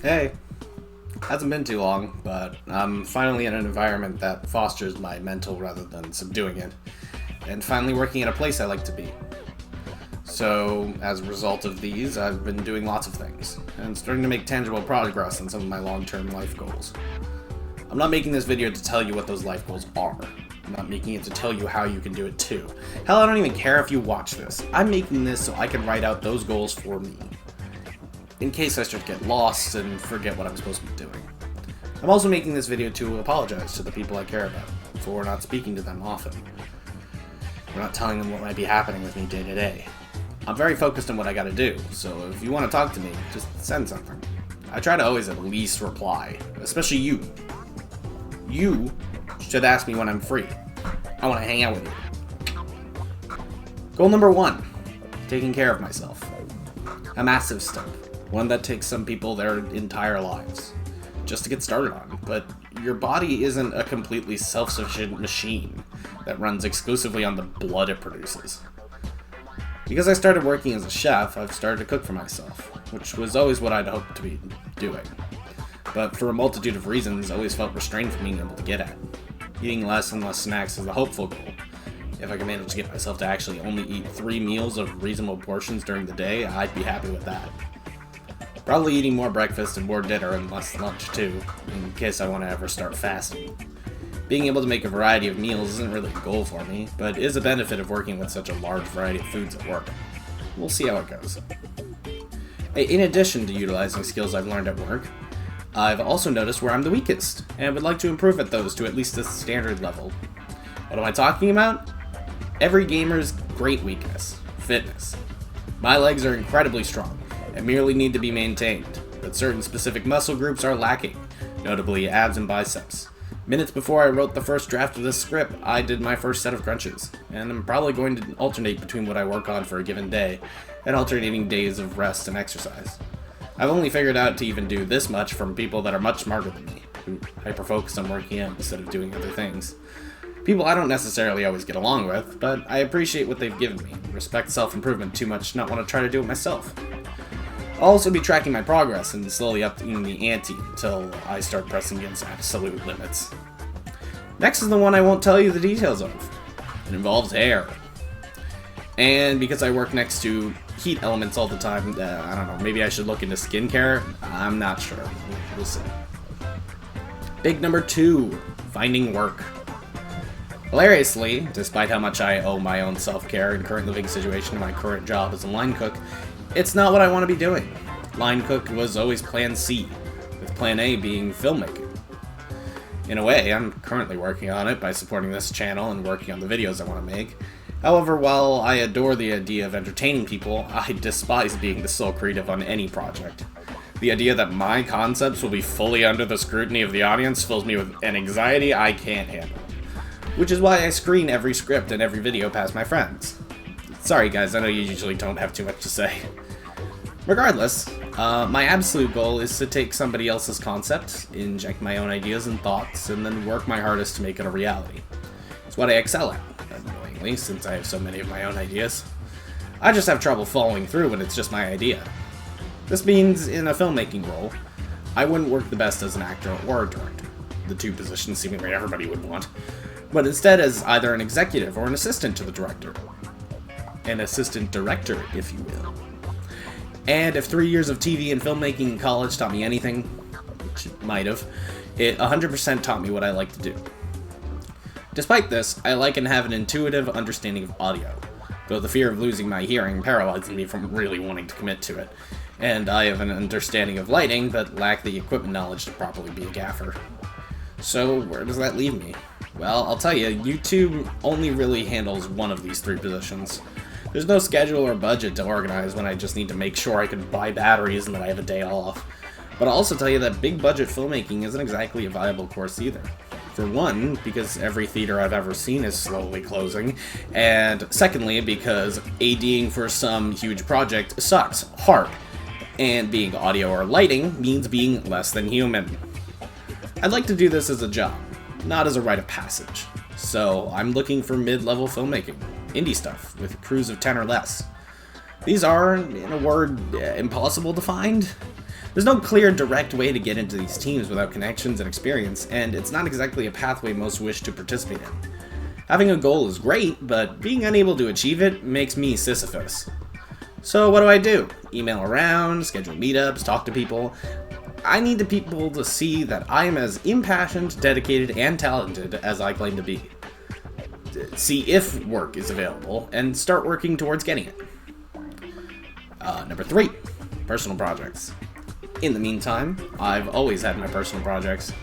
Hey, hasn't been too long, but I'm finally in an environment that fosters my mental rather than subduing it, and finally working at a place I like to be. So, as a result of these, I've been doing lots of things, and starting to make tangible progress on some of my long-term life goals. I'm not making this video to tell you what those life goals are. I'm not making it to tell you how you can do it too. Hell, I don't even care if you watch this. I'm making this so I can write out those goals for me, in case I start to get lost and forget what I'm supposed to be doing. I'm also making this video to apologize to the people I care about for not speaking to them often. For not telling them what might be happening with me day to day. I'm very focused on what I gotta do, so if you want to talk to me, just send something. I try to always at least reply, especially you. You should ask me when I'm free. I want to hang out with you. Goal number 1, taking care of myself. A massive step. One that takes some people their entire lives just to get started on, but your body isn't a completely self-sufficient machine that runs exclusively on the blood it produces. Because I started working as a chef, I've started to cook for myself, which was always what I'd hoped to be doing. But for a multitude of reasons, I always felt restrained from being able to get at. Eating less and less snacks is a hopeful goal. If I could manage to get myself to actually only eat 3 meals of reasonable portions during the day, I'd be happy with that. Probably eating more breakfast and more dinner and less lunch too, in case I want to ever start fasting. Being able to make a variety of meals isn't really a goal for me, but is a benefit of working with such a large variety of foods at work. We'll see how it goes. In addition to utilizing skills I've learned at work, I've also noticed where I'm the weakest, and would like to improve at those to at least a standard level. What am I talking about? Every gamer's great weakness: fitness. My legs are incredibly strong, and merely need to be maintained, but certain specific muscle groups are lacking, notably abs and biceps. Minutes before I wrote the first draft of this script, I did my first set of crunches, and I'm probably going to alternate between what I work on for a given day, and alternating days of rest and exercise. I've only figured out to even do this much from people that are much smarter than me, who hyper-focus on working out instead of doing other things. People I don't necessarily always get along with, but I appreciate what they've given me, respect self-improvement too much to not want to try to do it myself. I'll also be tracking my progress and slowly upping the ante until I start pressing against absolute limits. Next is the one I won't tell you the details of. It involves hair. And because I work next to heat elements all the time, I don't know, maybe I should look into skincare? I'm not sure. We'll see. Big number 2, finding work. Hilariously, despite how much I owe my own self-care and current living situation to my current job as a line cook, it's not what I want to be doing. Line cook was always plan C, with plan A being filmmaking. In a way, I'm currently working on it by supporting this channel and working on the videos I want to make. However, while I adore the idea of entertaining people, I despise being the sole creative on any project. The idea that my concepts will be fully under the scrutiny of the audience fills me with an anxiety I can't handle. Which is why I screen every script and every video past my friends. Sorry guys, I know you usually don't have too much to say. Regardless, my absolute goal is to take somebody else's concept, inject my own ideas and thoughts, and then work my hardest to make it a reality. It's what I excel at, annoyingly, since I have so many of my own ideas. I just have trouble following through when it's just my idea. This means, in a filmmaking role, I wouldn't work the best as an actor or a director, the two positions seemingly everybody would want, but instead as either an executive or an assistant to the director. An assistant director, if you will. And if 3 years of TV and filmmaking in college taught me anything, which it might have, it 100% taught me what I like to do. Despite this, I like and have an intuitive understanding of audio, though the fear of losing my hearing paralyzes me from really wanting to commit to it, and I have an understanding of lighting, but lack the equipment knowledge to properly be a gaffer. So where does that leave me? Well, I'll tell you, YouTube only really handles one of these 3 positions. There's no schedule or budget to organize when I just need to make sure I can buy batteries and that I have a day off. But I'll also tell you that big budget filmmaking isn't exactly a viable course either. For one, because every theater I've ever seen is slowly closing, and secondly, because ADing for some huge project sucks hard, and being audio or lighting means being less than human. I'd like to do this as a job, not as a rite of passage. So I'm looking for mid-level filmmaking, indie stuff, with crews of 10 or less. These are, in a word, impossible to find. There's no clear, direct way to get into these teams without connections and experience, and it's not exactly a pathway most wish to participate in. Having a goal is great, but being unable to achieve it makes me Sisyphus. So what do? Email around, schedule meetups, talk to people. I need the people to see that I am as impassioned, dedicated, and talented as I claim to be. See if work is available, and start working towards getting it. Number 3, personal projects. In the meantime, I've always had my personal projects,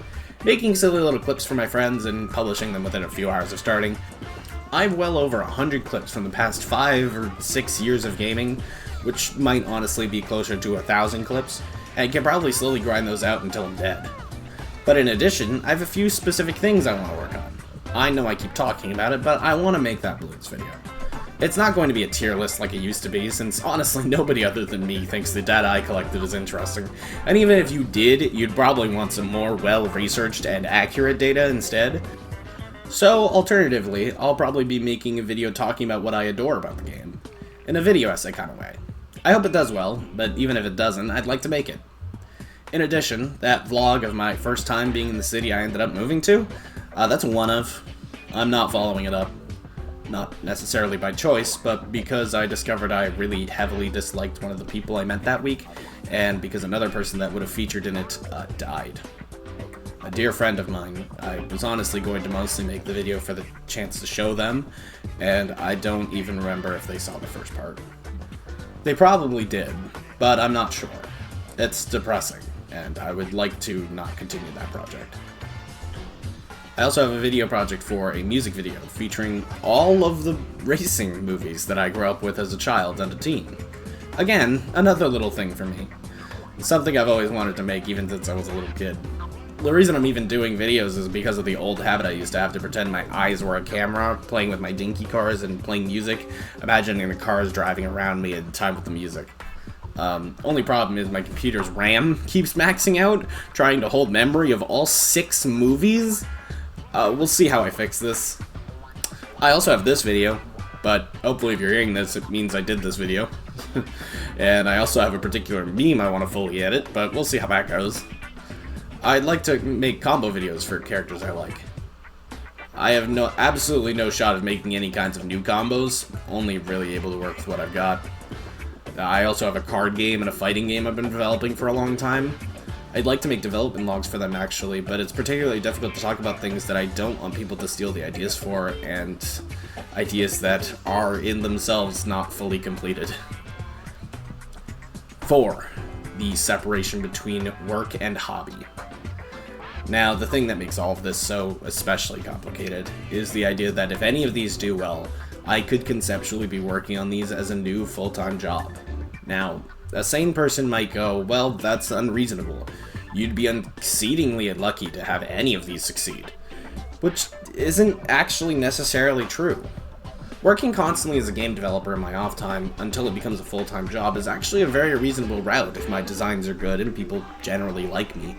making silly little clips for my friends and publishing them within a few hours of starting. I've well over 100 clips from the past 5 or 6 years of gaming, which might honestly be closer to 1,000 clips, and can probably slowly grind those out until I'm dead. But in addition, I have a few specific things I want to work on. I know I keep talking about it, but I want to make that Bloons video. It's not going to be a tier list like it used to be, since honestly nobody other than me thinks the data I collected is interesting. And even if you did, you'd probably want some more well-researched and accurate data instead. So, alternatively, I'll probably be making a video talking about what I adore about the game, in a video essay kind of way. I hope it does well, but even if it doesn't, I'd like to make it. In addition, that vlog of my first time being in the city I ended up moving to, that's one of. I'm not following it up. Not necessarily by choice, but because I discovered I really heavily disliked one of the people I met that week, and because another person that would have featured in it died. A dear friend of mine. I was honestly going to mostly make the video for the chance to show them, and I don't even remember if they saw the first part. They probably did, but I'm not sure. It's depressing, and I would like to not continue that project. I also have a video project for a music video featuring all of the racing movies that I grew up with as a child and a teen. Again, another little thing for me. It's something I've always wanted to make even since I was a little kid. The reason I'm even doing videos is because of the old habit I used to have to pretend my eyes were a camera, playing with my dinky cars and playing music, imagining the cars driving around me in time with the music. Only problem is my computer's RAM keeps maxing out, trying to hold memory of all 6 movies. We'll see how I fix this. I also have this video, but hopefully if you're hearing this, it means I did this video. And I also have a particular meme I want to fully edit, but we'll see how that goes. I'd like to make combo videos for characters I like. I have absolutely no shot of making any kinds of new combos, only really able to work with what I've got. I also have a card game and a fighting game I've been developing for a long time. I'd like to make development logs for them actually, but it's particularly difficult to talk about things that I don't want people to steal the ideas for, and ideas that are in themselves not fully completed. 4. The separation between work and hobby. Now, the thing that makes all of this so especially complicated is the idea that if any of these do well, I could conceptually be working on these as a new full-time job. Now, a sane person might go, well, that's unreasonable. You'd be exceedingly lucky to have any of these succeed. Which isn't actually necessarily true. Working constantly as a game developer in my off time until it becomes a full-time job is actually a very reasonable route if my designs are good and people generally like me.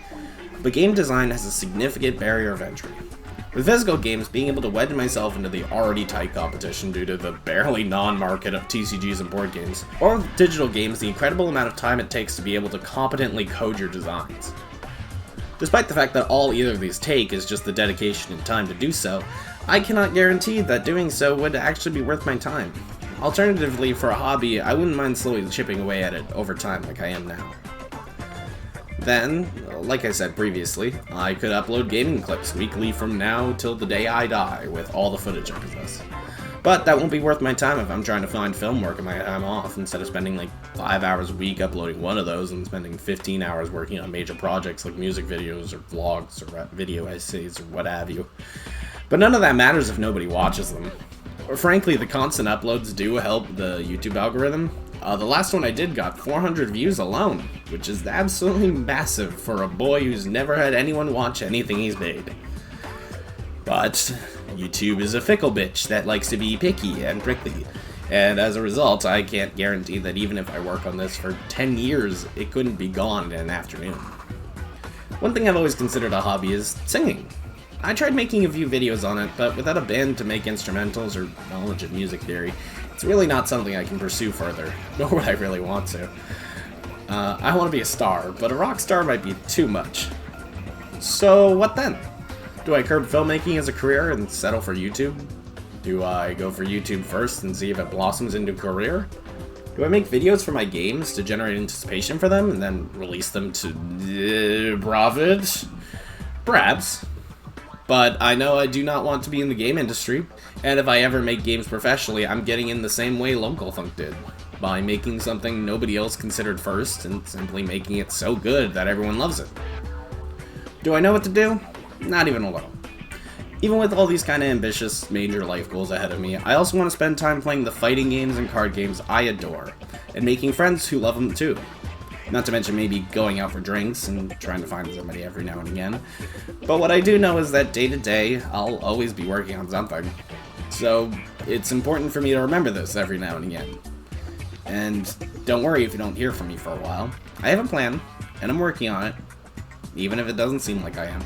But game design has a significant barrier of entry. With physical games, being able to wedge myself into the already tight competition due to the barely non-market of TCGs and board games, or with digital games, the incredible amount of time it takes to be able to competently code your designs. Despite the fact that all either of these take is just the dedication and time to do so, I cannot guarantee that doing so would actually be worth my time. Alternatively, for a hobby, I wouldn't mind slowly chipping away at it over time like I am now. Then, like I said previously, I could upload gaming clips weekly from now till the day I die with all the footage I possess. But that won't be worth my time if I'm trying to find film work in my time off, instead of spending like 5 hours a week uploading one of those and spending 15 hours working on major projects like music videos or vlogs or video essays or what have you. But none of that matters if nobody watches them. Or frankly, the constant uploads do help the YouTube algorithm. The last one I did got 400 views alone, which is absolutely massive for a boy who's never had anyone watch anything he's made. But YouTube is a fickle bitch that likes to be picky and prickly, and as a result, I can't guarantee that even if I work on this for 10 years, it couldn't be gone in an afternoon. One thing I've always considered a hobby is singing. I tried making a few videos on it, but without a band to make instrumentals or knowledge of music theory, it's really not something I can pursue further, nor would I really want to. I want to be a star, but a rock star might be too much. So what then? Do I curb filmmaking as a career and settle for YouTube? Do I go for YouTube first and see if it blossoms into a career? Do I make videos for my games to generate anticipation for them and then release them to profit? Perhaps. But I know I do not want to be in the game industry, and if I ever make games professionally, I'm getting in the same way Local Thunk did, by making something nobody else considered first and simply making it so good that everyone loves it. Do I know what to do? Not even a little. Even with all these kind of ambitious, major life goals ahead of me, I also want to spend time playing the fighting games and card games I adore, and making friends who love them too. Not to mention maybe going out for drinks and trying to find somebody every now and again. But what I do know is that day to day, I'll always be working on something. So it's important for me to remember this every now and again. And don't worry if you don't hear from me for a while. I have a plan, and I'm working on it, even if it doesn't seem like I am.